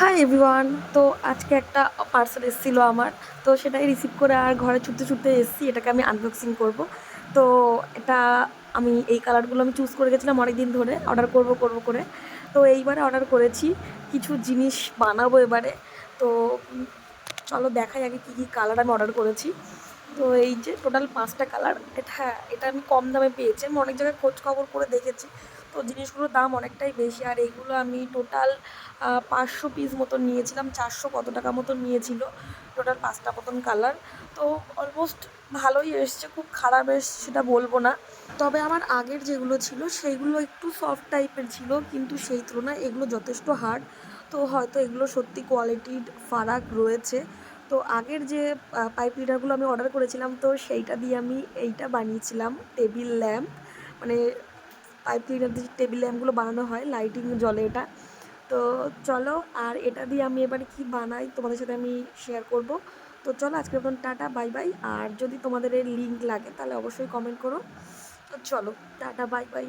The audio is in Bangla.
Hi everyone. তো আজকে একটা পার্সেল এসেছিল আমার, তো সেটাই রিসিভ করে আর ঘরে ছুটতে ছুটতে এসেছি। এটাকে আমি আনবক্সিং করব। তো এটা আমি এই কালারগুলো আমি চুজ করে গেছিলাম অনেক দিন ধরে অর্ডার করব করে। তো এইবারে অর্ডার করেছি, কিছু জিনিস বানাবো এবারে। তো চলো দেখাই আগে কী কী কালার আমি অর্ডার করেছি। তো এই যে টোটাল 5টা কালার। এটা আমি কম দামে পেয়েছি, আমি অনেক জায়গায় খোঁজ খবর করে দেখেছি। তো জিনিসগুলোর দাম অনেকটাই বেশি, আর এইগুলো আমি টোটাল 500 পিস মতন নিয়েছিলাম, 400 কত টাকা মতন নিয়েছিল। টোটাল 5টা মতন কালার। তো অলমোস্ট ভালোই এসছে, খুব খারাপ এসছে সেটা বলবো না। তবে আমার আগের যেগুলো ছিল সেইগুলো একটু সফট টাইপের ছিল, কিন্তু সেই তুলনায় এগুলো যথেষ্ট হার্ড। তো হয়তো এগুলো সত্যি কোয়ালিটির ফারাক রয়েছে। তো আগের যে পাইপ ক্লিনারগুলো আমি অর্ডার করেছিলাম, তো সেইটা দিয়ে আমি এইটা বানিয়েছিলাম টেবিল ল্যাম্প। মানে পাইপ ক্লিনার দিয়ে টেবিল ল্যাম্পগুলো বানানো হয়, লাইটিং জ্বলে এটা। তো চলো, আর এটা দিয়ে আমি এবারে কি বানাই তোমাদের সাথে আমি শেয়ার করব। তো চলো আজকের মতন টাটা বাই বাই। আর যদি তোমাদের এর লিঙ্ক লাগে তাহলে অবশ্যই কমেন্ট করো। তো চলো, টাটা বাই বাই।